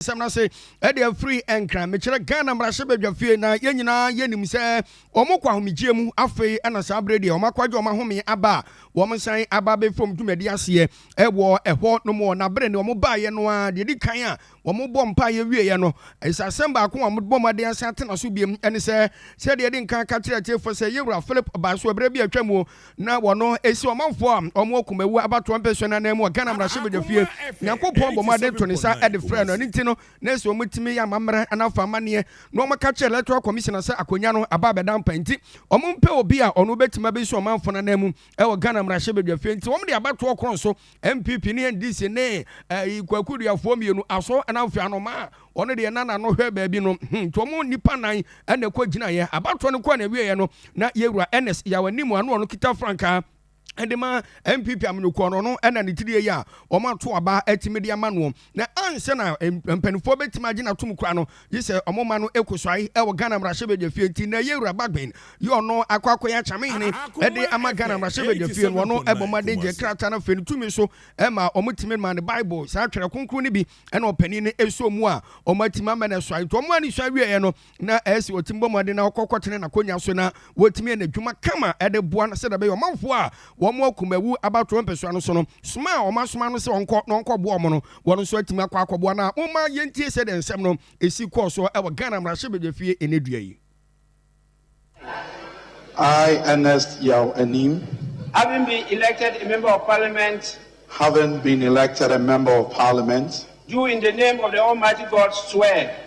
Samna say e free enkra me kire Ghana mrahye badwafie na yenyina yenim se omokwa homigye mu afei ana sabre de omakwaje omahome aba wo msan aba be from tumadi ase ewo eho no mo na bre ne omobaye no a de dikan a omobɔ mpa ye wie ye no isasem ba ko omobɔ made ase atena so biem ene se de de nkan ka kire tefo se yewura Philip ba so bre bi atwamu na wono esi omanfo a omo Kumawu abato mpɛso na na mu Ghana mrahye badwafie nyankopɔn bɔ made to ne sa e de frɛ no ntino Neso mutimi ya mamre anafa mane no maka che electoral commission say akonya no aba beda mpanti omumpe obi a ono betima be so omanfo na namu e wo Ghana mrahye badwafie nti wom de abato okron so MPP ne NDC ne kwakudu afo mienu aso anamfa anoma ono de na no hwe baabi no to mo nipa nan na kwagina ye abato no kwa na wie ye no na yewura Ernest Yaw Anim ano ono kita franka Edema MPP amnuko no na ne tiri ya o ma to aba atimedi amano na anse na mpanifo betima gina tum kura no yise omoma no ekoswai e wo Ghana mrahye badwafie nti na yewura bagben yo no akwakoya chamehene e de ama Ghana mrahye badwafie no no ebomade je krata na feni tumi so e ma omutimi ma ne Bible sa twere konkro ne bi e na opani ne eso mu a omatima ma na swai to omo ani swai wie no na esi otimbomade na okokotene na konya so na wotimi na dwuma kama e de boa na se da be yo manfo a womo Kumawu abato mpɛso no so no soma omasoma no se onko bo omo no wono so atima akwakobo na oma yentie se de nsɛm no esi kɔ so e wo Ghana mrahye badwafie enedua yi. I, Ernest Yaw Anim, having been elected a member of parliament, do in the name of the Almighty God swear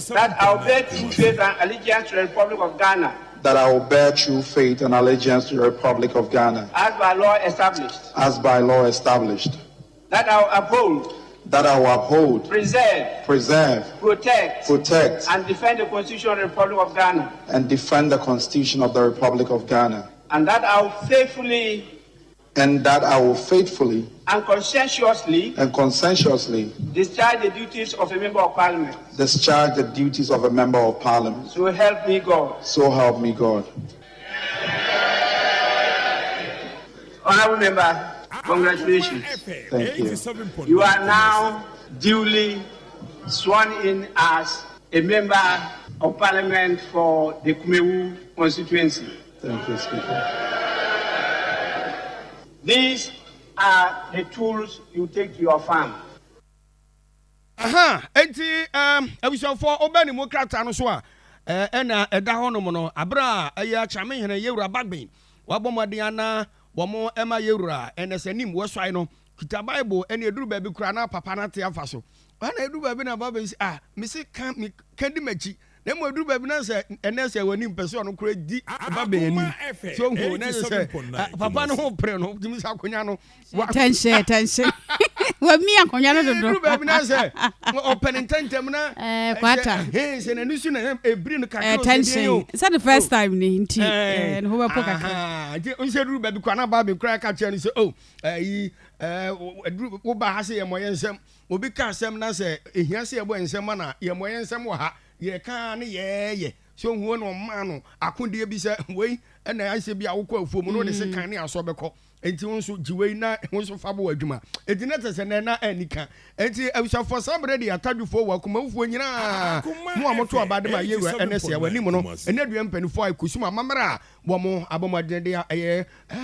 that I will bear true faith and allegiance to the Republic of Ghana. That I will bear true faith and allegiance to the Republic of Ghana. As by law established. That I will uphold. Preserve. Protect. And defend the Constitution of the Republic of Ghana. And that I will faithfully. And conscientiously. Discharge the duties of a member of parliament. So help me God. Honorable member, congratulations. Thank you. You are now duly sworn in as a member of parliament for the Kumawu constituency. Thank you, Speaker. These are the tools you take to your farm. Enti abusafo obani mo krata no so a na eda honom no abra aya chamehene yewura bagben wabomade ana womo ema yewura Ernest Yanim woswai no kita Bible ene eduru ba bi kura na papa na te afa so ana eduru ba bi na baba si misi kan di machi na mo eduru ba bi na se Ernest Yaw Anim pese ono kura di baba Yanim so ho na se papa no ho pre no timi sa konya no tension wa mi akonya no dodo eduru ba bi na se open intentem na kwata se na nisu na ebri no kakro tension is that the first time ni nti no ho ba je onse eduru ba bi kwa na baba kura ka che ni se eduru wo ba ha se ye moye nsem obi ka asem na se ehia se ye bo nsem na ye moye nsem wo ha ye ka ne ye so huo no ma no akonde bi se wei na anse bi awokɔ afuom no de se kan ne aso bɛkɔ enti wonso jiwei na wonso fa bo adwuma enti na tese na anika enti abusafo sabre de atadwufo wa Kumawufo nyina mo amoto abade ma yewura Ernest Yaw Anim no enadua mpanifo ai kusuma mamra wo mo abomade de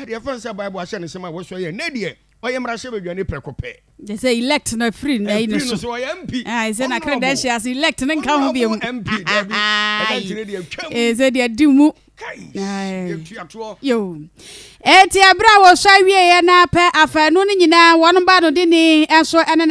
de fansa Bible ahye ne sema wo so ye na de oye mrahye badwane prekope they say elect na free na ino so MP say na credentials elect na nka ho biem MP say they do mu yo eti abra wo swa wie ye na pe afanu ni nyina won ba no de ni enso ene